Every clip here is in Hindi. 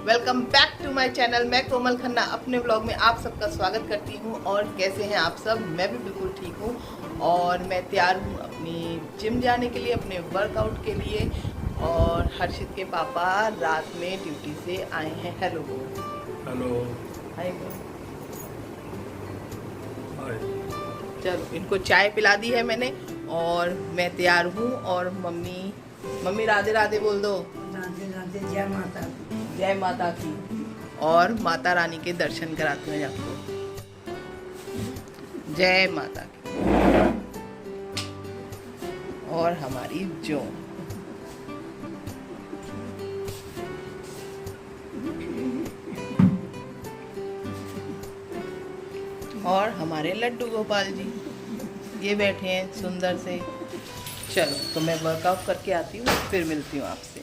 Welcome back to my channel. मैं कोमल खन्ना अपने ब्लॉग में आप सबका स्वागत करती हूँ। और कैसे हैं आप सब? मैं भी बिल्कुल ठीक हूँ और मैं तैयार हूँ अपनी जिम जाने के लिए, अपने वर्कआउट के लिए। और हर्षित के पापा रात में ड्यूटी से आए हैं। Hello hello. हाय। हाय। चलो, इनको चाय पिला दी है मैंने और मैं तैयार हूँ। और मम्मी राधे राधे बोल दो। राधे राधे, जय माता दी। जय माता की। और माता रानी के दर्शन कराते हैं आपको। जय माता की। और हमारी जो और हमारे लड्डू गोपाल जी ये बैठे हैं सुंदर से। चलो, तो मैं वर्कआउट करके आती हूँ, फिर मिलती हूँ आपसे।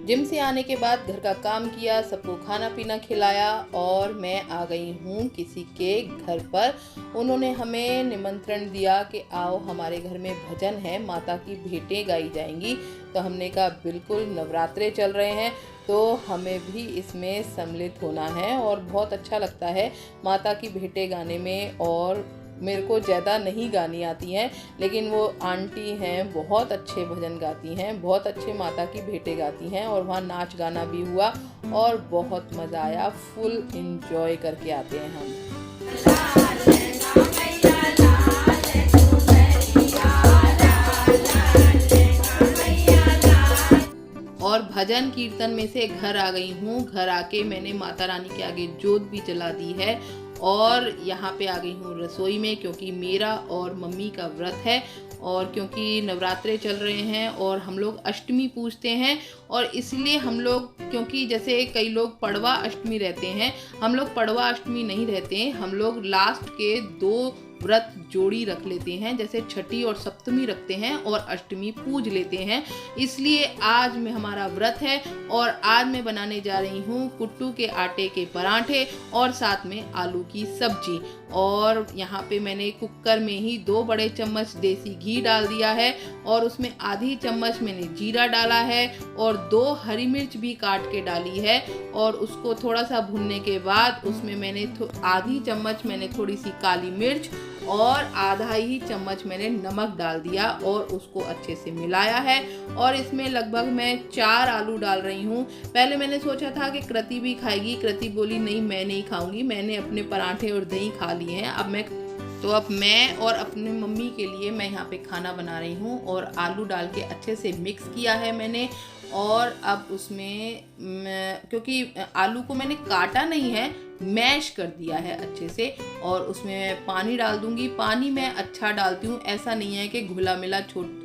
जिम से आने के बाद घर का काम किया, सबको खाना पीना खिलाया और मैं आ गई हूँ किसी के घर पर। उन्होंने हमें निमंत्रण दिया कि आओ, हमारे घर में भजन है, माता की भेंटें गाई जाएंगी। तो हमने कहा बिल्कुल, नवरात्रे चल रहे हैं तो हमें भी इसमें सम्मिलित होना है। और बहुत अच्छा लगता है माता की भेंटें गाने में। और मेरे को ज़्यादा नहीं गानी आती हैं, लेकिन वो आंटी हैं, बहुत अच्छे भजन गाती हैं, बहुत अच्छे माता की भेंटें गाती हैं। और वहाँ नाच गाना भी हुआ और बहुत मज़ा आया। फुल इंजॉय करके आते हैं हम। और भजन कीर्तन में से घर आ गई हूँ। घर आके मैंने माता रानी के आगे जोत भी जला दी है और यहाँ पे आ गई हूँ रसोई में, क्योंकि मेरा और मम्मी का व्रत है। और क्योंकि नवरात्रे चल रहे हैं और हम लोग अष्टमी पूजते हैं, और इसलिए हम लोग, क्योंकि जैसे कई लोग पड़वा अष्टमी रहते हैं, हम लोग पड़वा अष्टमी नहीं रहते हैं। हम लोग लास्ट के 2 व्रत जोड़ी रख लेते हैं, जैसे छठी और सप्तमी रखते हैं और अष्टमी पूज लेते हैं। इसलिए आज में हमारा व्रत है और आज मैं बनाने जा रही हूँ कुट्टू के आटे के पराठे और साथ में आलू की सब्जी। और यहाँ पे मैंने कुकर में ही 2 बड़े चम्मच देसी घी डाल दिया है और उसमें आधी चम्मच मैंने जीरा डाला है और 2 हरी मिर्च भी काट के डाली है। और उसको थोड़ा सा भुनने के बाद उसमें मैंने आधी चम्मच मैंने थोड़ी सी काली मिर्च और आधा ही चम्मच मैंने नमक डाल दिया और उसको अच्छे से मिलाया है। और इसमें लगभग मैं 4 आलू डाल रही हूँ। पहले मैंने सोचा था कि कृति भी खाएगी, कृति बोली नहीं, मैं नहीं खाऊंगी, मैंने अपने पराठे और दही खा लिए हैं। अब मैं और अपने मम्मी के लिए मैं यहाँ पे खाना बना रही हूँ। और आलू डाल के अच्छे से मिक्स किया है मैंने। और अब उसमें क्योंकि आलू को मैंने काटा नहीं है, मैश कर दिया है अच्छे से। और उसमें मैं पानी डाल दूंगी। पानी मैं अच्छा डालती हूँ, ऐसा नहीं है कि घुला मिला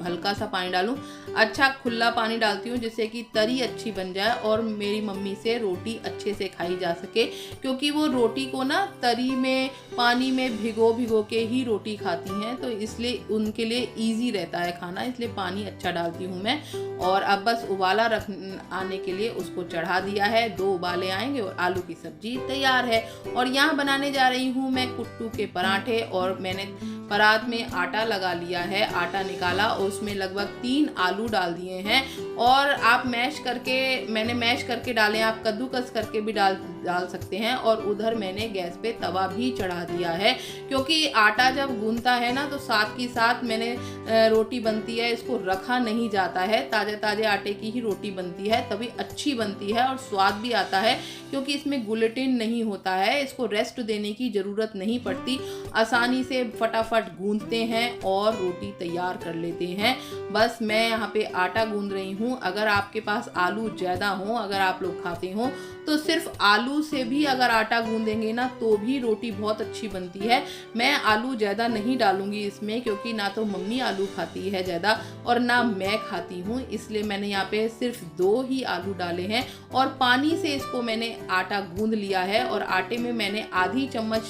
हल्का सा पानी डालूं। अच्छा खुला पानी डालती हूँ जिससे कि तरी अच्छी बन जाए और मेरी मम्मी से रोटी अच्छे से खाई जा सके, क्योंकि वो रोटी को ना तरी में पानी में भिगो के ही रोटी खाती हैं, तो इसलिए उनके लिए ईजी रहता है खाना, इसलिए पानी अच्छा डालती हूँ मैं। और अब बस उबाला आने के लिए उसको चढ़ा दिया है। 2 उबाले आएंगे और आलू की सब्जी तैयार है। और यहाँ बनाने जा रही हूँ मैं कुट्टू के पराठे। और मैंने परात में आटा लगा लिया है, आटा निकाला और उसमें लगभग 3 आलू डाल दिए हैं। और आप मैंने मैश करके डाले, आप कद्दूकस करके भी डाल सकते हैं। और उधर मैंने गैस पे तवा भी चढ़ा दिया है, क्योंकि आटा जब गूंथता है ना तो साथ ही साथ मैंने रोटी बनती है, इसको रखा नहीं जाता है। ताजे आटे की ही रोटी बनती है, तभी अच्छी बनती है और स्वाद भी आता है, क्योंकि इसमें ग्लूटेन नहीं होता है। इसको रेस्ट देने की ज़रूरत नहीं पड़ती, आसानी से फटाफट गूंथते हैं और रोटी तैयार कर लेते हैं। बस मैं यहाँ पे आटा गूंद रही हूँ। अगर आपके पास आलू ज़्यादा हो, अगर आप लोग खाते हो, तो सिर्फ आलू से भी अगर आटा गूंदेंगे ना तो भी रोटी बहुत अच्छी बनती है। मैं आलू ज़्यादा नहीं डालूंगी इसमें, क्योंकि ना तो मम्मी आलू खाती है ज़्यादा और ना मैं खाती हूँ, इसलिए मैंने यहाँ पे सिर्फ 2 ही आलू डाले हैं। और पानी से इसको मैंने आटा गूंद लिया है। और आटे में मैंने आधी चम्मच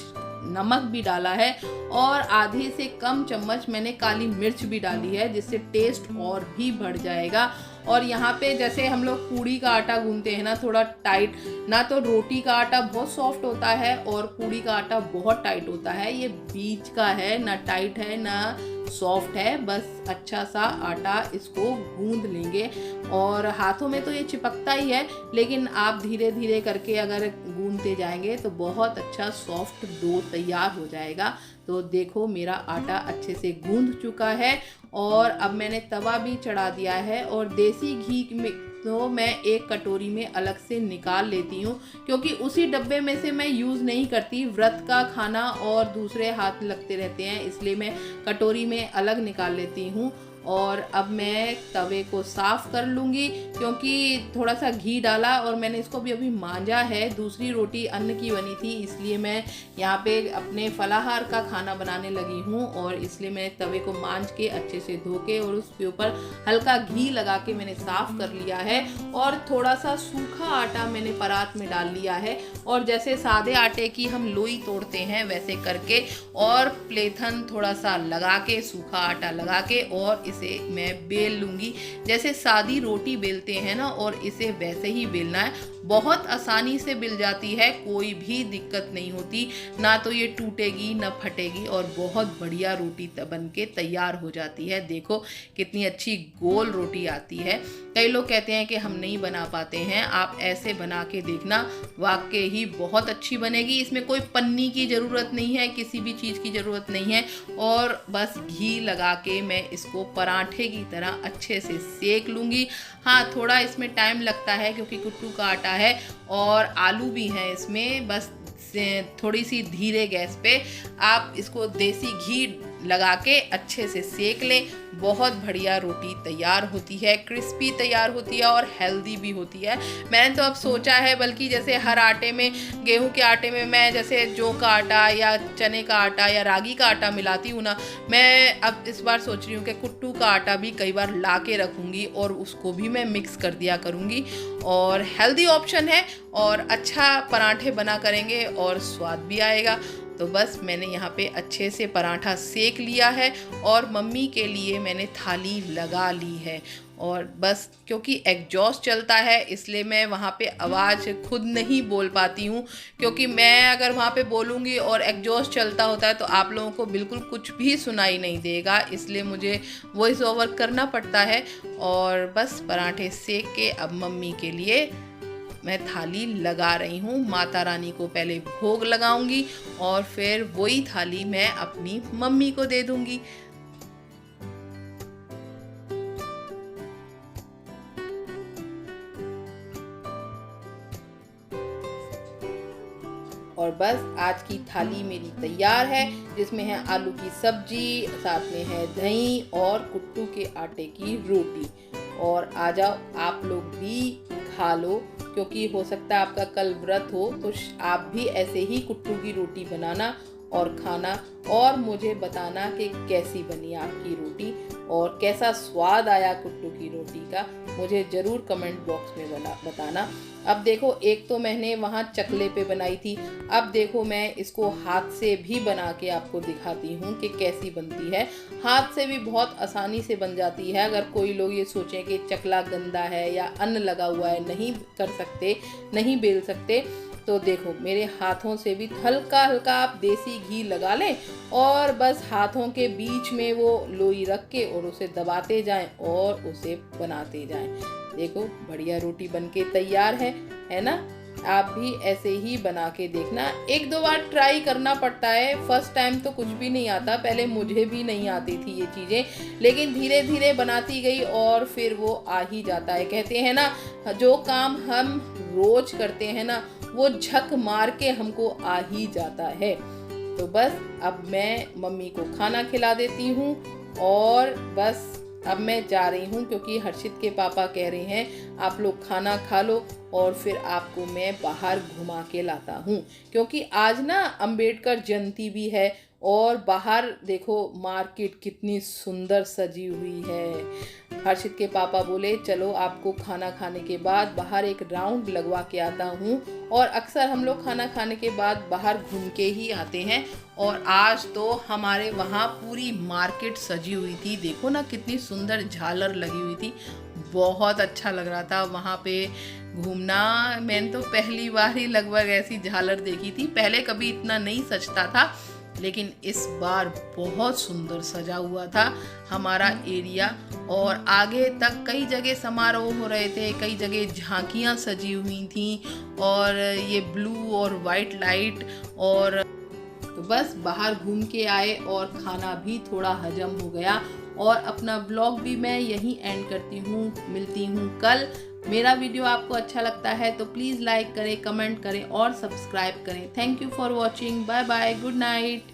नमक भी डाला है और आधे से कम चम्मच मैंने काली मिर्च भी डाली है, जिससे टेस्ट और भी बढ़ जाएगा। और यहाँ पे जैसे हम लोग पूड़ी का आटा गूंथते हैं ना, थोड़ा टाइट, ना तो रोटी का आटा बहुत सॉफ्ट होता है और पूड़ी का आटा बहुत टाइट होता है, ये बीच का है, ना टाइट है ना सॉफ्ट है, बस अच्छा सा आटा इसको गूंद लेंगे। और हाथों में तो ये चिपकता ही है, लेकिन आप धीरे धीरे करके अगर गूंदते जाएंगे तो बहुत अच्छा सॉफ्ट डो तैयार हो जाएगा। तो देखो मेरा आटा अच्छे से गूंद चुका है और अब मैंने तवा भी चढ़ा दिया है और देसी घी में तो मैं एक कटोरी में अलग से निकाल लेती हूँ, क्योंकि उसी डब्बे में से मैं यूज़ नहीं करती। व्रत का खाना और दूसरे हाथ लगते रहते हैं, इसलिए मैं कटोरी में अलग निकाल लेती हूँ। और अब मैं तवे को साफ़ कर लूँगी, क्योंकि थोड़ा सा घी डाला और मैंने इसको भी अभी मांजा है। दूसरी रोटी अन्न की बनी थी, इसलिए मैं यहाँ पे अपने फलाहार का खाना बनाने लगी हूँ और इसलिए मैंने तवे को मांज के अच्छे से धो के और उसके ऊपर हल्का घी लगा के मैंने साफ़ कर लिया है। और थोड़ा सा सूखा आटा मैंने परात में डाल लिया है और जैसे सादे आटे की हम लोई तोड़ते हैं वैसे करके और प्लेथन थोड़ा सा लगा के, सूखा आटा लगा के और इसे मैं बेल लूँगी। जैसे सादी रोटी बेलते हैं ना, और इसे वैसे ही बेलना है। बहुत आसानी से बिल जाती है, कोई भी दिक्कत नहीं होती, ना तो ये टूटेगी ना फटेगी और बहुत बढ़िया रोटी बन के तैयार हो जाती है। देखो कितनी अच्छी गोल रोटी आती है। कई लोग कहते हैं कि हम नहीं बना पाते हैं, आप ऐसे बना के देखना, वाकई ही बहुत अच्छी बनेगी। इसमें कोई पन्नी की ज़रूरत नहीं है, किसी भी चीज़ की ज़रूरत नहीं है और बस घी लगा के मैं इसको पराठे की तरह अच्छे से सेक लूँगी। हाँ, थोड़ा इसमें टाइम लगता है क्योंकि कुट्टू का आटा है और आलू भी हैं इसमें, बस थोड़ी सी धीरे गैस पे आप इसको देसी घी लगा के अच्छे से सेक लें। बहुत बढ़िया रोटी तैयार होती है, क्रिस्पी तैयार होती है और हेल्दी भी होती है। मैंने तो अब सोचा है, बल्कि जैसे हर आटे में, गेहूं के आटे में मैं जैसे जौ का आटा या चने का आटा या रागी का आटा मिलाती हूँ ना, मैं अब इस बार सोच रही हूँ कि कुट्टू का आटा भी कई बार ला के रखूँगी और उसको भी मैं मिक्स कर दिया करूँगी। और हेल्दी ऑप्शन है और अच्छा पराठे बना करेंगे और स्वाद भी आएगा। तो बस मैंने यहाँ पे अच्छे से पराठा सेक लिया है और मम्मी के लिए मैंने थाली लगा ली है। और बस क्योंकि एग्जॉस्ट चलता है इसलिए मैं वहाँ पे आवाज़ खुद नहीं बोल पाती हूँ, क्योंकि मैं अगर वहाँ पे बोलूँगी और एग्जॉस्ट चलता होता है तो आप लोगों को बिल्कुल कुछ भी सुनाई नहीं देगा, इसलिए मुझे वॉइस ओवर करना पड़ता है। और बस पराठे सेक के अब मम्मी के लिए मैं थाली लगा रही हूँ। माता रानी को पहले भोग लगाऊंगी और फिर वही थाली मैं अपनी मम्मी को दे दूंगी। और बस आज की थाली मेरी तैयार है, जिसमें है आलू की सब्जी, साथ में है दही और कुट्टू के आटे की रोटी। और आ जाओ आप लोग भी खा लो, क्योंकि हो सकता है आपका कल व्रत हो, तो आप भी ऐसे ही कुट्टू की रोटी बनाना और खाना और मुझे बताना कि कैसी बनी आपकी रोटी और कैसा स्वाद आया कुट्टू की रोटी का, मुझे ज़रूर कमेंट बॉक्स में बताना। अब देखो, एक तो मैंने वहाँ चकले पे बनाई थी, अब देखो मैं इसको हाथ से भी बना के आपको दिखाती हूँ कि कैसी बनती है। हाथ से भी बहुत आसानी से बन जाती है। अगर कोई लोग ये सोचें कि चकला गंदा है या अन्न लगा हुआ है, नहीं कर सकते, नहीं बेल सकते, तो देखो मेरे हाथों से भी हल्का हल्का आप देसी घी लगा लें और बस हाथों के बीच में वो लोई रख के और उसे दबाते जाएं और उसे बनाते जाएं। देखो बढ़िया रोटी बनके तैयार है ना। आप भी ऐसे ही बना के देखना, एक दो बार ट्राई करना पड़ता है, फर्स्ट टाइम तो कुछ भी नहीं आता, पहले मुझे भी नहीं आती थी ये चीज़ें, लेकिन धीरे धीरे बनाती गई और फिर वो आ ही जाता है। कहते हैं ना, जो काम हम रोज करते हैं ना, वो झक मार के हमको आ ही जाता है। तो बस अब मैं मम्मी को खाना खिला देती हूँ और बस अब मैं जा रही हूँ, क्योंकि हर्षित के पापा कह रहे हैं आप लोग खाना खा लो और फिर आपको मैं बाहर घुमा के लाता हूँ, क्योंकि आज ना अंबेडकर जयंती भी है और बाहर देखो मार्केट कितनी सुंदर सजी हुई है। हर्षित के पापा बोले चलो आपको खाना खाने के बाद बाहर एक राउंड लगवा के आता हूँ। और अक्सर हम लोग खाना खाने के बाद बाहर घूम के ही आते हैं। और आज तो हमारे वहाँ पूरी मार्केट सजी हुई थी। देखो ना कितनी सुंदर झालर लगी हुई थी, बहुत अच्छा लग रहा था वहाँ पे घूमना। मैंने तो पहली बार ही लगभग ऐसी झालर देखी थी, पहले कभी इतना नहीं सजता था, लेकिन इस बार बहुत सुंदर सजा हुआ था हमारा एरिया। और आगे तक कई जगह समारोह हो रहे थे, कई जगह झांकियाँ सजी हुई थी और ये ब्लू और वाइट लाइट। और तो बस बाहर घूम के आए और खाना भी थोड़ा हजम हो गया। और अपना व्लॉग भी मैं यहीं एंड करती हूँ, मिलती हूँ कल। मेरा वीडियो आपको अच्छा लगता है तो प्लीज़ लाइक करें, कमेंट करें और सब्सक्राइब करें। Thank you for watching. Bye bye, good night.